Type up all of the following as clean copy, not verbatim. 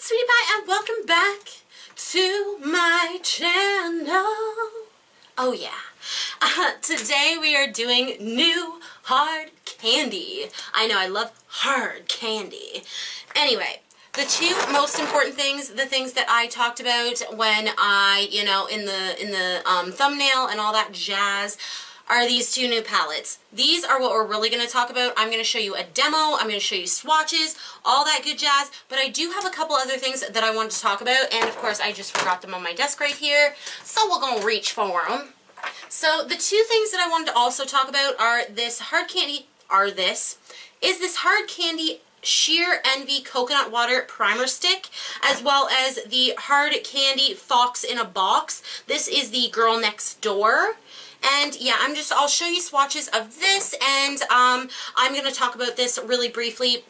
it's Sweetie Pie and welcome back to my channel. Oh yeah. Today we are doing new hard candy. I know, I love hard candy. Anyway, the two most important things, the things that I talked about when I, in the thumbnail and all that jazz, are these two new palettes. These are what we're really going to talk about. I'm going to show you a demo, I'm going to show you swatches, all that good jazz, but I do have a couple other things that I wanted to talk about, and of course I just forgot them on my desk right here, so we're going to reach for them. So the two things that I wanted to also talk about are this hard candy, this hard candy Sheer Envy Coconut Water Primer Stick, as well as the Hard Candy Fox in a Box. This is the Girl Next Door. And yeah, I'll show you swatches of this, and I'm going to talk about this really briefly,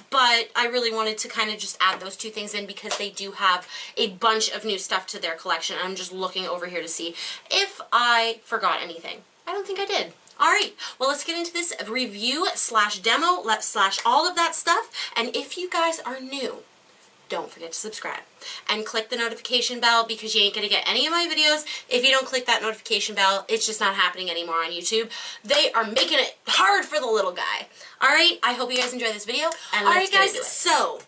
but I really wanted to kind of just add those two things in because they do have a bunch of new stuff to their collection. I'm just looking over here to see if I forgot anything. I don't think I did. Alright, well let's get into this review slash demo slash all of that stuff, and if you guys are new, don't forget to subscribe and click the notification bell because you ain't going to get any of my videos if you don't click that notification bell. It's just not happening anymore on YouTube. They are making it hard for the little guy. Alright, I hope you guys enjoy this video, and let's get into it. So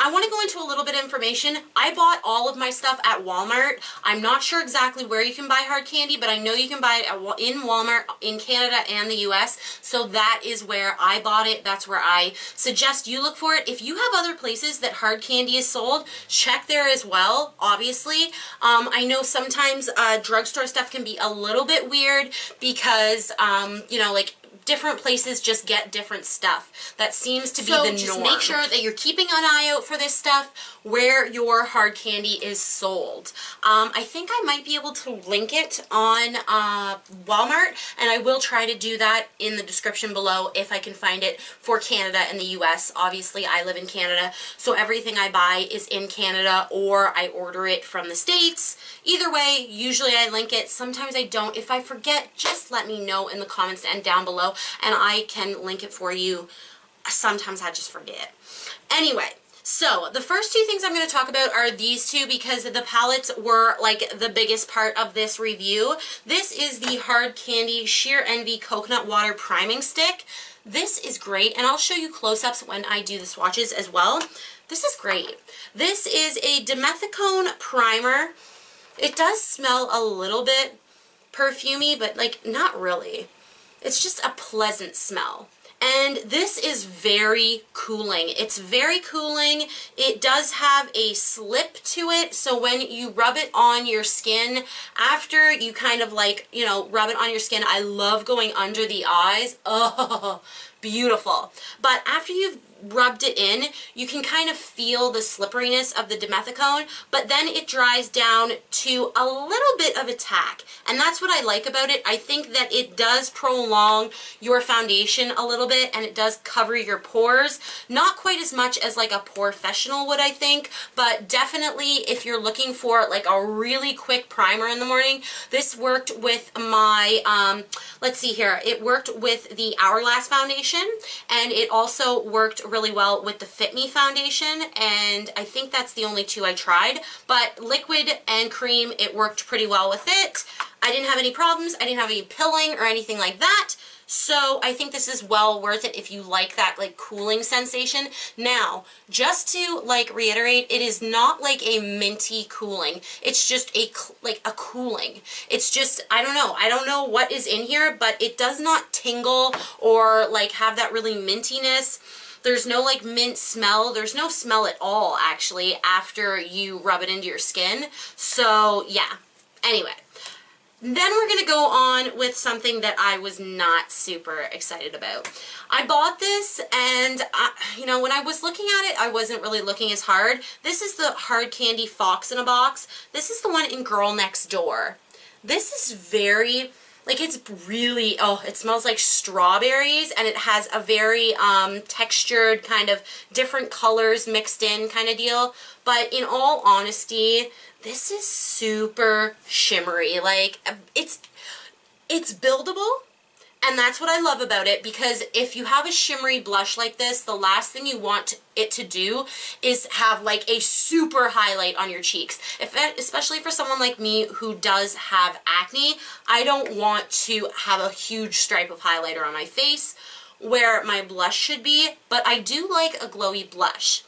I want to go into a little bit of information. I bought all of my stuff at Walmart. I'm not sure exactly where you can buy hard candy, but I know you can buy it in Walmart in Canada and the US, so that is where I bought it. That's where I suggest you look for it. If you have other places that hard candy is sold, check there as well, obviously. I know sometimes drugstore stuff can be a little bit weird because, like, different places just get different stuff. That seems to be the norm. So just make sure that you're keeping an eye out for this stuff where your hard candy is sold. I think I might be able to link it on Walmart, and I will try to do that in the description below if I can find it for Canada and the US. Obviously, I live in Canada, so everything I buy is in Canada, or I order it from the States. Either way, usually I link it. Sometimes I don't. If I forget, just let me know in the comments and down below, and I can link it for you. Sometimes I just forget. Anyway, so the first two things I'm going to talk about are these two because the palettes were like the biggest part of this review. This is the Hard Candy Sheer Envy Coconut Water Priming Stick. This is great, and I'll show you close-ups when I do the swatches as well. This is great. This is a dimethicone primer. It does smell a little bit perfumey, but like not really. It's just a pleasant smell. And this is very cooling. It's very cooling. It does have a slip to it, so when you rub it on your skin, after you kind of like, rub it on your skin, I love going under the eyes. Oh, beautiful. But after you've rubbed it in, you can kind of feel the slipperiness of the dimethicone, but then it dries down to a little bit of a tack, and that's what I like about it. I think that it does prolong your foundation a little bit, and it does cover your pores. Not quite as much as like a POREfessional would, I think, but definitely if you're looking for like a really quick primer in the morning, this worked with my, let's see here, it worked with the Hourglass foundation, and it also worked really well with the Fit Me foundation, and I think that's the only two I tried, but liquid and cream, it worked pretty well with it. I didn't have any problems, I didn't have any pilling or anything like that, so I think this is well worth it if you like that like cooling sensation. Now, just to like reiterate, it is not like a minty cooling. It's just a cooling. It's just, I don't know what is in here, but it does not tingle or like have that really mintiness. There's no like mint smell. There's no smell at all actually after you rub it into your skin. So yeah, anyway. Then we're going to go on with something that I was not super excited about. I bought this, and when I was looking at it, I wasn't really looking as hard. This is the Hard Candy Fox in a Box. This is the one in Girl Next Door. This is very, like, it's really, oh, it smells like strawberries, and it has a very textured kind of different colors mixed in kind of deal. But in all honesty, this is super shimmery. Like, it's buildable, And that's what I love about it, because if you have a shimmery blush like this, the last thing you want it to do is have like a super highlight on your cheeks. Especially for someone like me who does have acne, I don't want to have a huge stripe of highlighter on my face where my blush should be, but I do like a glowy blush.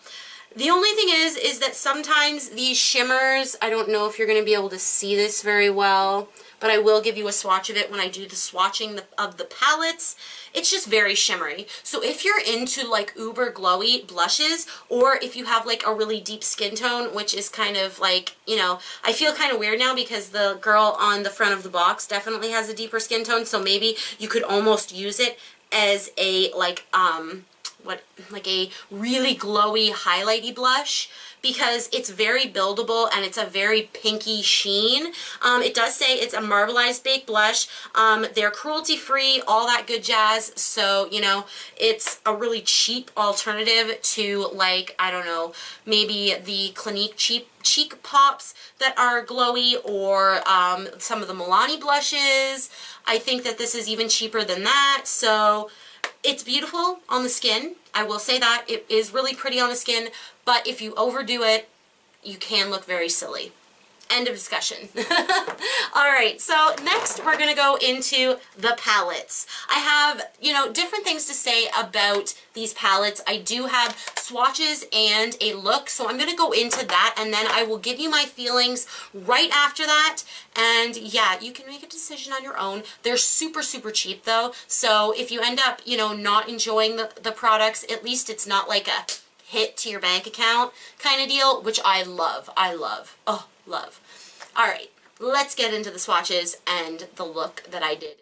The only thing is that sometimes these shimmers, I don't know if you're going to be able to see this very well, but I will give you a swatch of it when I do the swatching of the palettes. It's just very shimmery. So if you're into like uber glowy blushes, or if you have like a really deep skin tone, which is kind of like, you know, I feel kind of weird now because the girl on the front of the box definitely has a deeper skin tone, so maybe you could almost use it as a like like a really glowy highlighty blush, because it's very buildable and it's a very pinky sheen. It does say it's a marbleized baked blush. They're cruelty free, all that good jazz. So, you know, it's a really cheap alternative to, like, I don't know, maybe the Clinique cheek pops that are glowy, or some of the Milani blushes. I think that this is even cheaper than that. So it's beautiful on the skin. I will say that. It is really pretty on the skin, but if you overdo it, you can look very silly. End of discussion. Alright, so next we're going to go into the palettes. I have, you know, different things to say about these palettes. I do have swatches and a look, so I'm going to go into that, and then I will give you my feelings right after that. And yeah, you can make a decision on your own. They're super, super cheap though, so if you end up, you know, not enjoying the products, at least it's not like a hit to your bank account kind of deal, which I love. I love. Oh, love. All right, let's get into the swatches and the look that I did.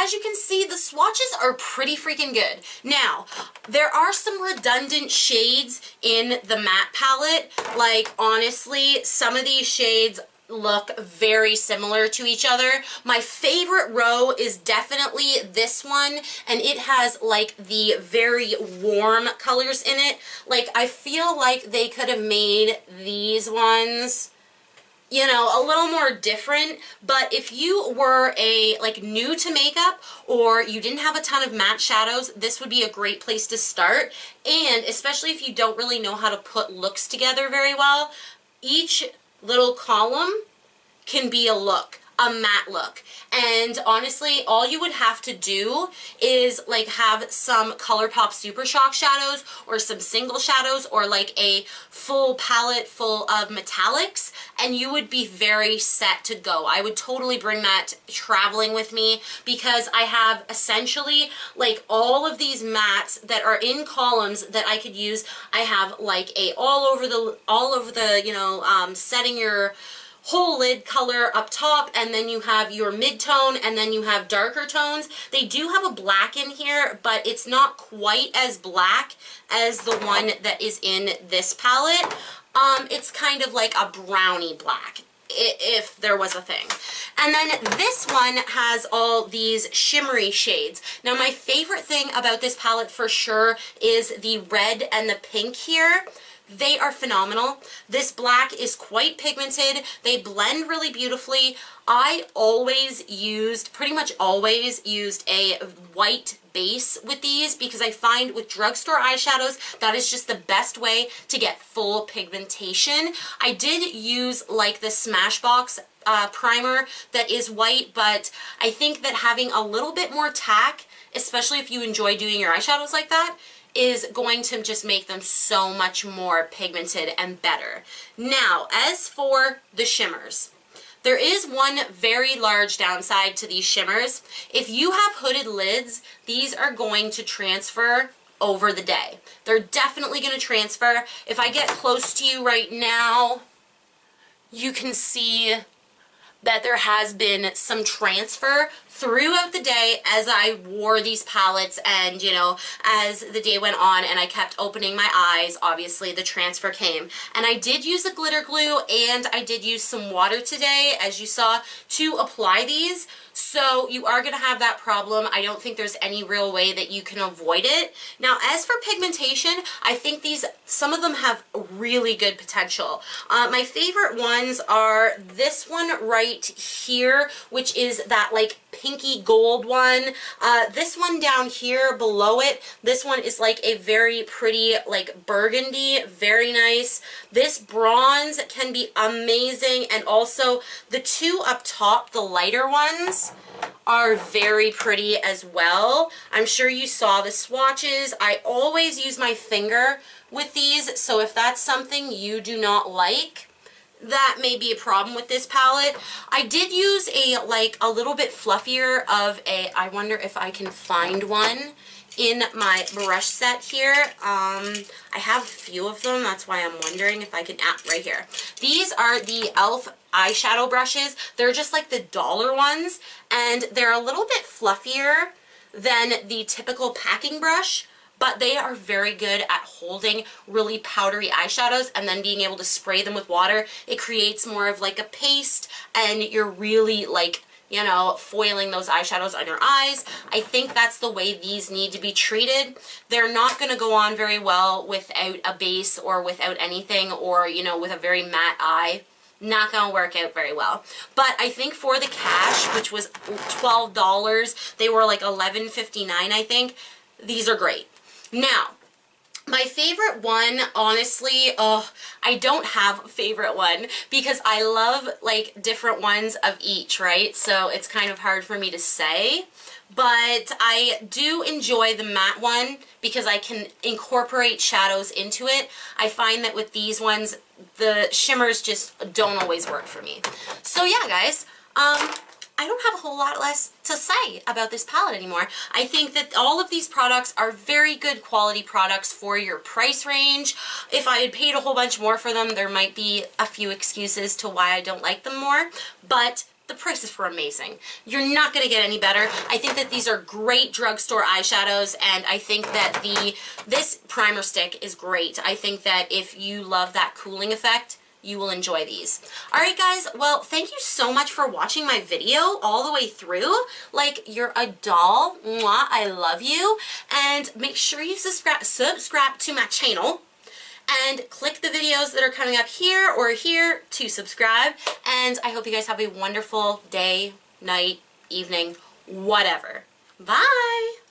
as you can see, the swatches are pretty freaking good. Now, there are some redundant shades in the matte palette. Like, honestly, some of these shades look very similar to each other. My favorite row is definitely this one, and it has like the very warm colors in it. Like, I feel like they could have made these ones, you know, a little more different. But if you were like new to makeup, or you didn't have a ton of matte shadows, this would be a great place to start. And especially if you don't really know how to put looks together very well, each little column can be a look, a matte look. And honestly, all you would have to do is like have some ColourPop Super Shock shadows, or some single shadows, or like a full palette full of metallics, and you would be very set to go. I would totally bring that traveling with me, because I have essentially like all of these mattes that are in columns that I could use. I have like a all over the you know, setting your whole lid color up top, and then you have your mid-tone, and then you have darker tones. They do have a black in here, but it's not quite as black as the one that is in this palette. It's kind of like a brownie black, if there was a thing. And then this one has all these shimmery shades. Now, my favorite thing about this palette for sure is the red and the pink here. They are phenomenal. This black is quite pigmented. They blend really beautifully. I pretty much always used a white base with these, because I find with drugstore eyeshadows, that is just the best way to get full pigmentation. I did use like the Smashbox primer that is white, but I think that having a little bit more tack, especially if you enjoy doing your eyeshadows like that, is going to just make them so much more pigmented and better. Now, as for the shimmers, there is one very large downside to these shimmers. If you have hooded lids, these are going to transfer over the day. They're definitely going to transfer. If I get close to you right now, you can see that there has been some transfer throughout the day as I wore these palettes, and you know, as the day went on and I kept opening my eyes, obviously the transfer came. And I did use a glitter glue, and I did use some water today, as you saw, to apply these. So you are going to have that problem. I don't think there's any real way that you can avoid it. Now, as for pigmentation, I think some of them have really good potential. My favorite ones are this one right here, which is that like pinky gold one. This one down here below it, this one is like a very pretty like burgundy, very nice. This bronze can be amazing, and also the two up top, the lighter ones, are very pretty as well. I'm sure you saw the swatches. I always use my finger with these, so if that's something you do not like, that may be a problem with this palette. I did use a little bit fluffier of I wonder if I can find one in my brush set here. I have a few of them, that's why I'm wondering if I can, right here. These are the e.l.f. eyeshadow brushes. They're just like the dollar ones, and they're a little bit fluffier than the typical packing brush, but they are very good at holding really powdery eyeshadows and then being able to spray them with water. It creates more of like a paste, and you're really like, you know, foiling those eyeshadows on your eyes. I think that's the way these need to be treated. They're not going to go on very well without a base or without anything, or, you know, with a very matte eye. Not going to work out very well. But I think for the cash, which was $12, they were like $11.59, I think. These are great. Now, my favorite one, honestly, I don't have a favorite one, because I love like different ones of each, right? So it's kind of hard for me to say, but I do enjoy the matte one because I can incorporate shadows into it. I find that with these ones, the shimmers just don't always work for me. So yeah, guys, I don't have a whole lot less to say about this palette anymore. I think that all of these products are very good quality products for your price range. If I had paid a whole bunch more for them, there might be a few excuses to why I don't like them more, but the prices were amazing. You're not going to get any better. I think that these are great drugstore eyeshadows, and I think that this primer stick is great. I think that if you love that cooling effect, you will enjoy these. Alright guys, well, thank you so much for watching my video all the way through. Like, you're a doll. Mwah, I love you. And make sure you subscribe to my channel. And click the videos that are coming up here or here to subscribe. And I hope you guys have a wonderful day, night, evening, whatever. Bye!